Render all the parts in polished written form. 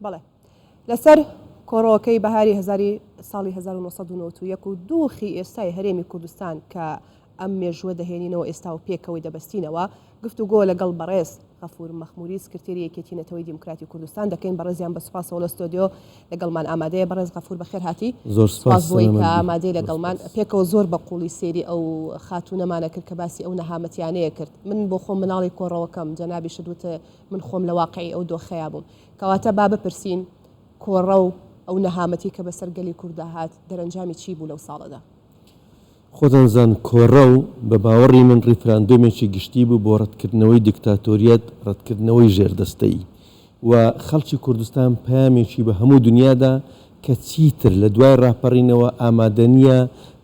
بەڵێ لەسەر کۆڕەوەکەی بەهاری ساڵی 1991 و دۆخی ئێستای هەرێمی کوردستان کە ئەم مێژووە دەهێنینەوە ئێستا و پێکەوەی دەبەستینەوە گفتوگۆ لەگەڵ بەڕێز غەفور مەخموری سکرتێری یەکێتی نەتەوەی دیموکراتی کوردستان دەکەین. بەڕێزیان بە سوپاسەوە لە ستۆدیۆ لەگەڵمان ئامادەیە. بەڕێز غەفور بەخێر هاتی. زۆر سوپاس بۆی کە ئامادەی لەگەڵمان پێکەوە زۆر بە قوڵی سێری ئەو خاتوونەمانە کرد کە باسی ئەو نەهامەتیانەیە کرد. من بۆ خۆم مناڵی کۆڕەوەکەم جەنابی شدوتە من خۆم لە واقعی ئەو دۆخەیە بووم کەواتە با بپرسین کۆڕە و ئەو نەهامەتی کە بەسەر گەلی کووردا هات دەرەنجامی چی بوو لەو ساڵەدا؟ خۆتانزان کۆڕە و بە باوەڕی من ڕیفراندۆمێکی گشتی بوو بۆ ڕەتکردنەوەی دیکتاتۆریەت ڕەتکردنەوەی ژێردەستەیی و خەڵکی کوردستان پامێکی بە هەموو دنیادا کە چیتر لە دوای ڕاپەڕینەوە ئامادەنیە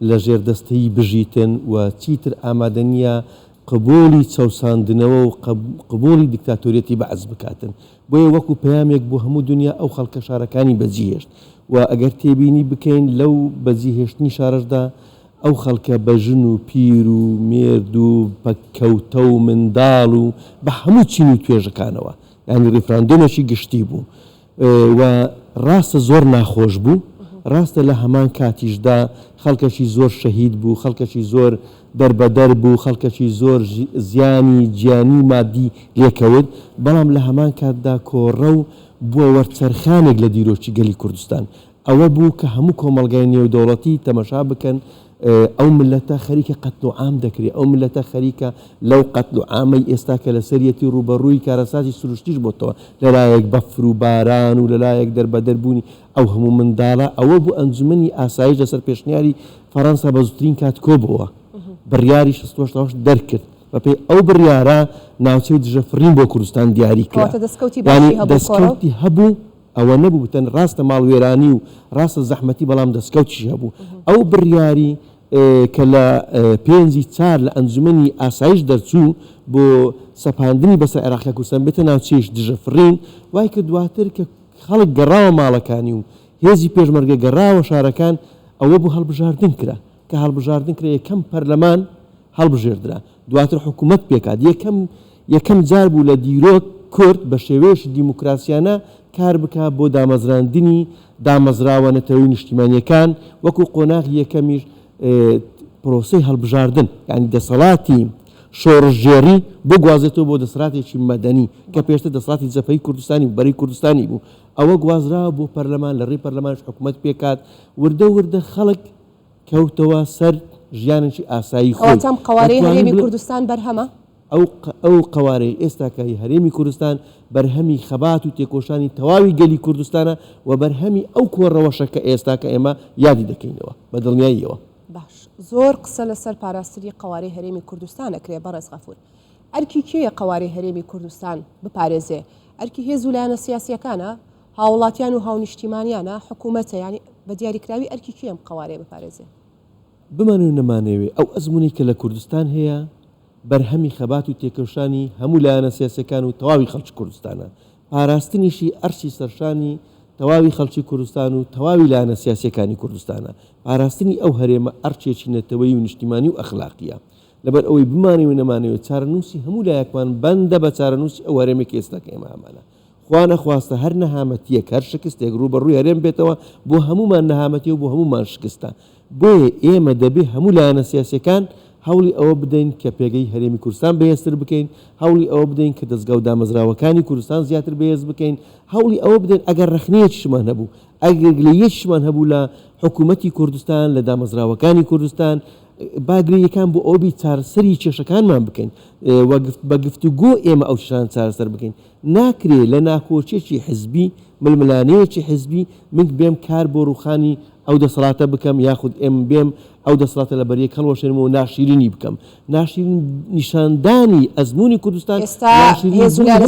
لە ژێردەستەیی بژیتن و چیتر ئامادەنیە قبولی چەوساندنەوە و قبولی دیکتاتۆریەتی بەعز بکاتن. بۆیە وەکو پەیامێک بۆ هەموو دنیا ئەو خەڵکە شارەکانی بەجیهێشت و ئەگەر تێبینی بکەین لەو بەجیهێشتنی شارەشدا ئەو خەڵکە بە ژن و پیر و مێرد و پەککەوتە و منداڵ و بە هەموو چین و توێژەکانەوە یعنی ڕیفراندۆمێکی گشتی بوو و ڕاستە زۆر ناخۆش بوو. ڕاستە لە هەمان کاتیشدا خەڵکەشی زۆر شەهید بوو، خەڵکەشی زۆر دەربەدەر بوو، خەڵکەشی زۆر زیانی گیانی مادی لێکەوت. بەڵام لە هەمان کاتدا کۆڕە و بووە وەرچەرخانێک لە دیرۆکی گەلی کوردستان. ئەوە بوو کە هەموو کۆمەڵگای نێودەوڵەتی تەمەشا بکەن ئەو ملەتە خەریکە قەتل و عام دەکرێت، ئەو ملەتە خەریکە لەو قەتل و عامەی ئێستا کە لە سەرەتی ڕوبەڕووی کارەساتی سروشتیش بۆتەوە لەلایەک بەفر و باران و لەلایەک دەربەدەربوونی ئەو هەموو منداڵە. ئەوە بوو ئەنجومەنی ئاسایش لەسەر پێشنیاری فەڕەنسا بە زووترین کات کۆبەوە بڕیاری 68 دەرکرد بە پێی ئەو بڕیارە ناوچەی دژەفڕین بۆ کوردستان دیاری کرد. دەستکەوتی هەبوو ئەوە نەبوو بتەن ڕاستە ماڵوێرانی و ڕاستە زەحمەتی بەڵام دەستکەوتیش هەبوو. ئەو بڕیاری کە لە 5/4 لە ئەنجومەنی ئاسایش دەرچوو بۆ سەپاندنی بەسەر عێراقی کوردستان بێتە ناوچەیش دژەفڕین وای کە دواتر کە خەڵک گەڕاوە ماڵەکانی و هێزی پێشمەرگە گەڕاوە شارەکان ئەوە بوو هەڵبژاردن کرا کە هەڵبژاردن کرا یەکەم پەرلەمان هەڵبژێردرا دواتر حکوومەت پێکات. یەکەم جار بوو لە دیرۆک کورد بە شێوەیەشی دیموکراسیانە کار بکات بۆ دامەزراندنی دامەزراوە نەتەوەی نیشتیمانیەکان وەکو قۆناغی یەکەمیش پرۆسەی هەڵبژاردن یعنی دەسەڵاتی شۆڕژێری بۆ گوازێتەوە بۆ دەسەڵاتێکی مەدەنی کە پێشتر دەسەڵاتی جەپەی کوردستانی و بەری کوردستانی بوو. ئەوە گوازراوە بۆ پەرلەمان لە ڕێی پەرلەمانش حکوومەت پێکات وردە خەڵک کەوتەوە سەر ژیانێکی ئاسایی خۆی. ئەوەتەم قوارەی هەرێمی کوردستان بەرهەمە؟ ئەو قوارەی ئێستاکەی هەرێمی کوردستان بەرهەمی خەبات و تێکۆشانی تەواوی گەلی کوردستانە و بەرهەمی ئەو کۆڕەوەشە کە ئێستا کە ئێمە یادی دەکەینەوە بە دڵنیاییەوە. باش زۆر قسە لەسەر پاراستنی قوارەی هەرێمی کوردستان ئەکرێ. بەڕێز غەفور ئەرکی کێیە قوارەی هەرێمی کوردستان بپارێزێ؟ ئەرکی هێز و لایەنە سیاسیەکانە، هاوڵاتیان و هاونیشتیمانیانە، حکوومەتە؟ ینی بە دیاریکراوی ئەرکی کێم قوارەیە بپارێزێ؟ بمانێ و نەمانەوێ ئەو ئەزمونی کە لە کوردستان هەیە بەرهەمی خەبات و تێکەوشانی هەموو لایەنە سیاسیەکان و تەواوی خەڵکی کوردستانە. پاراستنیشی ئەرشی سەرشانی تەواوی خەڵکی کوردستان و تەواوی لایەنە سیاسیەکانی کوردستانە. پاراستنی ئەو هەرێمە ئەرچێکی نەتەوەیی و نیشتیمانی و ئەخلاقیە. لەبەر ئەوەی بمانێ و نەمانەوێت چارەنووسی هەموو لایەکمان بەندە بە چارەنووسی ئەو هەرێمێکی ئێستا کە ئێمە ئەمانە. خوا نەخواستە هەر نەهامەتیەک هەر شکستێک ڕوبەڕووی هەرێم بێتەوە بۆ هەمومان نەهامەتی و بۆ هەمومان شکستە. بۆیە ئێمە دەبێ هەموو لایەنە سیاسیەکان هەوڵی ئەوە بدەین کە پێگەی هەرێمی کوردستان بەهێزتر بکەین، هەوڵی ئەوە بدەین کە دەستگا و دامەزراوەکانی کوردستان زیاتر بەهێز بکەین، هەوڵی ئەوە بدەین ئەگەر ڕەخنەیەکیشمان هەبوو ئەگەر گلەیەکیشمان هەبوو لە حکوومەتی کوردستان لە دامەزراوەکانی کوردستان باگرێیەکان بۆ ئەوبی چارەسەری کێشەکانمان بکەین بە گفتوگۆ ئێمە ئەو شان چارەسەر بکەین. ناکرێت لە ناکۆچێکی حزبی ململانەیەکی حزبی من بێم کار بۆ ڕوخانی ئەو دەسەڵاتە بکەم یاخود ئێم بێم ئەو دەسەڵاتە لە بەریەک هەڵوەشێنمەوە ناشیرینی بکەم. ناشیرین نیشاندانی ئەزمموی کوردستان ئێستا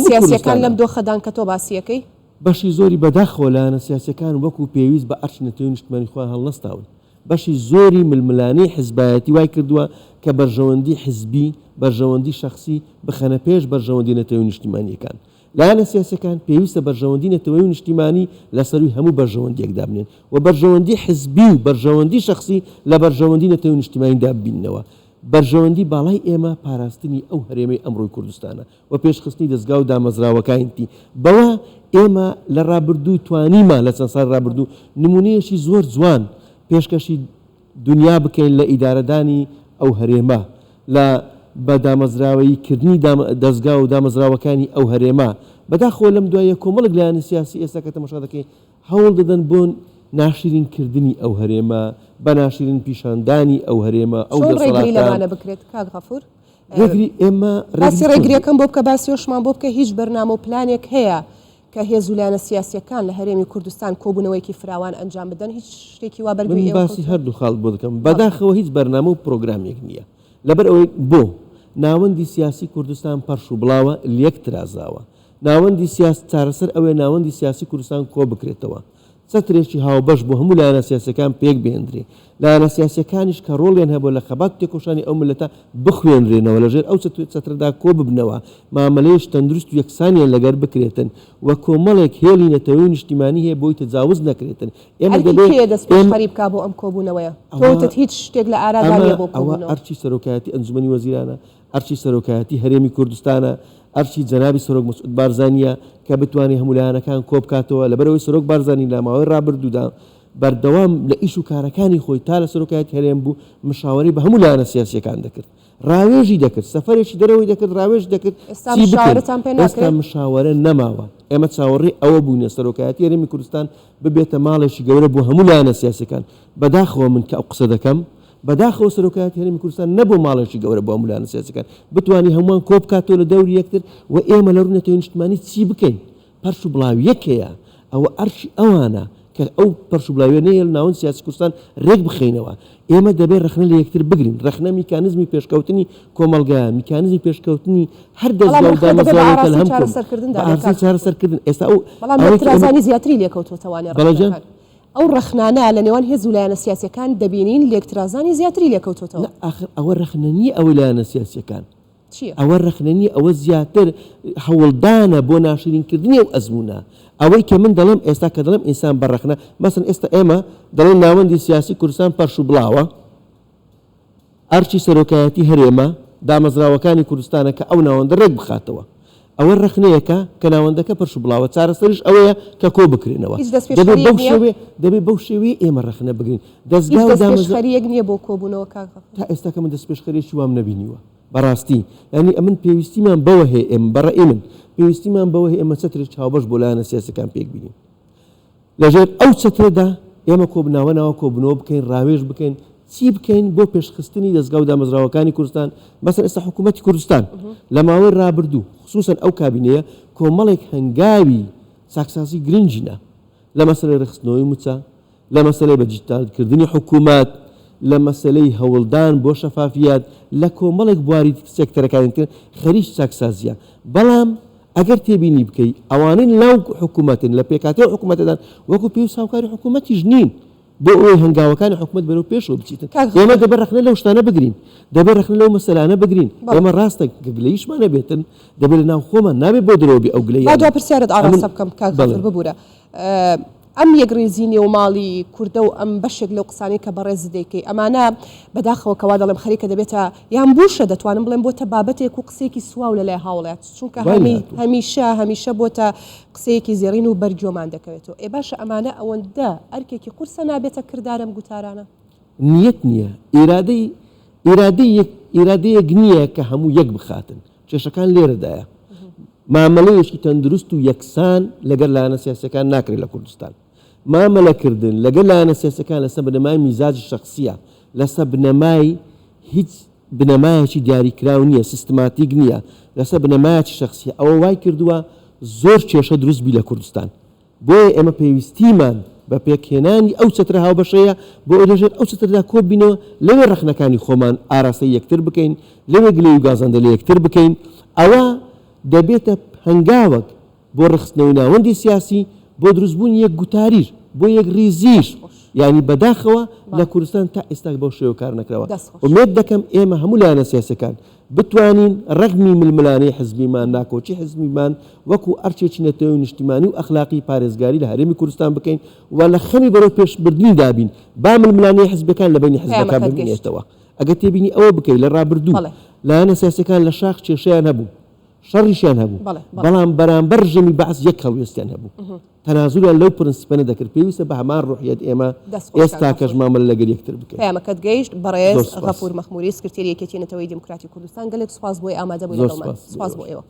سیاسیەکان لەم دۆخەدان کە تۆ باسیەکەی بەشی زۆری بەداخەوە لایەنە سیاسیەکان وەکو پێویست بە ئەرچی نەتەوەی نیشتیمانی خۆیان هەڵنەستاون. بەشی زۆری ململانەی حزبایەتی وای کردووە کە بەرژەوەندی حزبی بەرژەوەندی شەخصی بخەنە پێش بەرژەوەندی نەتەوەی نیشتیمانیەکان. لایەنە سیاسیەکان پێویستە بەرژەوەندی نەتەوەی و نیشتیمانی لەسەروی هەموو بەرژەوەندیەکدا بنێن و بەرژەوەندی حزبی و بەرژەوەندی شەخصی لە بەرژەوەندی نەتەوەی و نیشتیمانیدا ببینەوە. بەرژەوەندی باڵای ئێمە پاراستنی ئەو هەرێمەی ئەمڕۆی کوردستانە و پێشخستنی دەستگا و دامەزراوەکانتی بەوە ئێمە لە ڕابردوو توانیمان لە چەند ساڵ ڕابردوو نمونەیەکی زۆر جوان پێشکەشی دنیا بکەین لە ئیدارەدانی ئەو هەرێمە لە بەدامەزراوەیکردنی دەستگا و دامەزراوەکانی ئەو هەرێمە بەداخۆ لەم دوایە کۆمەڵک لایەنە سیاسی ئێستا کە تەماشا دەکەین هەوڵ دەدەن بۆ ناشرینکردنی ئەو هەرێمە بە ناشرین پیشاندانی ئەو هەرێمە ئەو لەمانە بکرێت کاک غەفور ئێمە باسی ڕێگریەکەم بۆ بکە باسیۆشمان بۆ بکە هیچ بەرنامە و پلانێک هەیە کە هێز و لایەنە سیاسیەکان لە هەرێمی کوردستان کۆبوونەوەیکی فراوان ئەنجام بدەن هیچ شتێکی وا بەردووی باسی هەردوو خاڵ بۆ دەکەم بەداخەوە هیچ بەرنامە و پرۆگرامێک نییە لەبەر ئەوەی بۆ ناوەندی سیاسی کوردستان پەرش و بڵاوە لەک ترازاوە ناوەندی چارەسەر ئەوێ ناوەندی سیاسی کوردستان کۆ بکرێتەوە چەترێکی هاوبەش بۆ هەموو لایەنە سیاسەکان پێک بێنرێ لایەنە سیاسەکانیش کە ڕۆڵیان هەبوو لە خەبات تێکۆشانی ئەو ملەتە بخوێنرێنەوە لەژێر ئەو چەتردا کۆ ببنەوە مامەلەیەش تەندروست و یەکسانیان لەگەر بکرێتن و کۆمەڵێک هێڵی نەتەوەی نیشتیمانی هەیە بۆی تەجاوز نەکرێتن ئێمە دەست خەریب کا بۆ ئەم کۆبوونەوەیە تۆتت هیچ شتێک لە ئارادانە بۆ ئەوە ئەرچی سەرۆکایەتی ئەنجومەنی وەزیرانە ئەرچی سەرۆکایەتی هەرێمی کوردستانە ئەرچی جەنابی سەرۆک مەسعود بارزانیە کە بتوانێت هەموو لایەنەکان کۆ بکاتەوە لەبەرەوەی سەرۆک بارزانی لە ماوەی ڕابردوودا بەردەوام لە ئیش و کارەکانی خۆی تا لە سەرۆکایەتی هەرێم بوو مشاوەری بە هەموو لایەنە سیاسیەکان دەکرد ڕاوێژی دەکرد سەفەرێکی دەرەوەی دەکرد ڕاوێژ دەکرد ئێستا مشاوەرە نەماوە ئێمە چاوەڕێ ئەوە بوونە سەرۆکایەتی هەرێمی کوردستان ببێتە ماڵێکی گەورە بۆ هەموو لایەنە سیاسیەکان بەداخەوە من کە ئەو قسە دەکەم بەداخەوە سەرۆکایەتی هەرێمی کوردستان نەبوو ماڵێکی گەورە بۆ هەموو لایەنە سیاسیەکان بتوانانی هەمووان کۆ بکاتەوە لە دەوری یەکتر و ئێمە لە ڕوونەتەوەی نیشتمانی چی بکەین پەرش و بڵاو یەکەیە ئەوە ئەرشی ئەوانە کە ئەو پەرش و بڵاویە نەیە لە ناوەند سیاسی کوردستان ڕێک بخەینەوە ئێمە دەبێت ڕخنە لە یەکتر بگرین ڕخنە میکانیزمی پێشکەوتنی کۆمەلگایە میکانیزمی پێشکەوتنی هەر دەستگا و دامەزراوەکە لە هەم ئارسی چارەسەرکردن ئێستا ئەو زیاتری لێکەوتوتەوانە ئەو ڕخنانە لە نێوان هێز و لایەنە سیاسیەکان دەبینین لێکترازانی زیاتری لێکەوتوتەوە ئاخر ئەوە ڕخنەنی ئەوە لایەنە سیاسیەکان ئەوە ڕخنەنی ئەوە زیاتر هەوڵدانە بۆ ناشرینکردنی ئەو ئەزمونە ئەوەی کە من دەڵێم ئێستا کە دەڵێم ئینسان بەڕخنە مەسن ئێستا ئێمە دەڵێن ناوەندی سیاسی کوردستان پەرش و بڵاوە ئەرچی سەرۆکایەتی هەرێمە دامەزراوەکانی کوردستانە کە ئەو ناوەندە ڕێک بخاتەوە ئەوە ڕخنەیەکە کە ناوەندەکە پەرش و بڵاوە چارەسەریش ئەوەیە کە کۆ بکرێنەوە دەبێت بەو شێوەیە ئێمە ڕخنە بگرین دەستگا و دامەزراوەیەک نییە بۆ کۆبوونەوە تا ئێستا کە من دەستپێشخەرێکی وام نەبینیوە بەڕاستی ینی ئەمن پێویستیمان بەوە هەیە ئێمە بەڕێی من پێویستیمان بەوە هەیە ئێمە چەترێک چاوبەش بۆ لایەنە سیاسەکان پێک بینین لەژێر ئەو چەترەدا ئێمە کۆبناوە ناوە کۆبنەوە بکەین ڕاوێژ بکەین چی بکەین بۆ پێشخستنی دەستگا و دامەزراوەکانی کوردستان بەسەر ئێستا حکوومەتی کوردستان لە ماوەی ڕابردوو خصوصن ئەو کابینەیە کۆمەڵێک هەنگاوی ساکسازی گرنگینە لە مەسەلەی ڕخستنەوەی موچە لە مەسەلەی بەجیتالکردنی حکوومەت لە مەسلەی هەوڵدان بۆ شەفافیات لە کۆمەڵێک بواری سێکتەرەکانی تر خەریش چاکسازیە بەڵام ئەگەر تێبینی بکەی ئەوانەی ناو حکوومەتن لە پێکاتەوە حکوومەتدان وەکو پێ و ساوکاری حکوومەتیش نین بۆ ئەوەی هەنگاوەکانی حکوومەت بەرەو پێشەوە بچیتن ئێمە دەبێت ڕخنە لەو شتانە بگرین دەبێت ڕخنە لەو مەسەلانە بگرین ئێمە ڕاستە گلەیشمانە بێتن دەبێت لە ناو خۆمان نابێت بۆ درۆبی ئەو گلەی دو پرسیارت ئاڕاستە بکەم کاک غەفور ببوورە ئەم یەکڕێزی نێوماڵی کوردە و ئەم بەشێک لەو قسانی کە بەڕێز دەیکەی ئەمانە بەداخەوە کەوا دەڵێم خەریکە دەبێتە یان بوشە دەتوانم بڵێم بۆتە بابەتێک و قسێکی سواو لە لای هاوڵات چونکە هەمیشە بۆتە قسەیەکی زێڕین و بەرگۆمان دەکەوێتەوە ئێ باشە ئەمانە ئەوەندە ئەرکێکی قورسە نابێتە کردارم گوتارانە نیەت نییە ئیرادەیەک نییە کە هەموو یەک بخاتن کێشەکان لێرەدایە مامەڵەیەکی تەندروست و یەکسان لەگەر لایەنە سیاسەکان ناکرێت لە کوردستان مامەلەکردن لەگەر لایەنە سیاسەکان لەسەر بنەمای میزاجی شخصیە لەسەر بنەمای هیچ بنەمایەکی دیاریکراو نییە سیستماتیک نییە لەسەر بنەمایەکی شخصیە ئەوە وای کردووە زۆر کێشە دروست بی لە کوردستان بۆیە ئێمە پێویستیمان بە پێکهێنانی ئەو چەترە هاوبەشەیە بۆ ئەوێژێت ئەو چەتردا کۆبینەوە لەوێ ڕخنەکانی خۆمان ئاراستەی یەکتر بکەین لەوێ گلەی و گازاندە لە یەکتر بکەین ئەوە دەبێتە هەنگاوەک بۆ ڕخستنەوەی ناوەندی سیاسی بۆ دروستبوونی یەک گوتاریش بۆ یەک ریزیش یعنی بەداخەوە لە کوردستان تا ئێستا بەو شێوە کار نەکراوە ئومێد دەکەم ئێمە هەموو لایەنە سیاسەکان بتوانین ڕەگمی ململانەی حزبیمان ناکۆچی حزبیمان وەکو ئەرچێکی نەتەوەی نیشتیمانی و ئەخلاقی پارێزگاری لە هەرێمی کوردستان بکەین و لە خەمی بەرەو پێشبردنی دابین با ململانەی حزبەکان لە بینی حزبەکان ببینێتەوە ئەگە تێبینی ئەوە بکەیت لە ڕابردوو بەڵێ. لاەنە سیاسەکان لە شاخ کێشیان هەبوو شەڕیشیان هەبوو بەڵێ، بەڵێ. بەڵام بەرامبەر ژەمی بەعس یەک هەڵوێستیان هەبوو تەنازولیان لەو پرنسپەنە دەکرد پێویستە بە هەمان ڕوحیەت ئێمە دەستخۆشان ئێستا کەش مامەڵ لەگەر یەکتر بکەین. پەیامەکەت گەیشت بەڕێز زۆر سوپاس. غەفور مەخموری سکرتێری یەکێتیە نەتەوەی دموکراتی کوردستان گەلێک سوپاس بۆی ئامادە بووی زۆر لەگەڵمان. سوپاس. سوپاس بۆ ئێوە.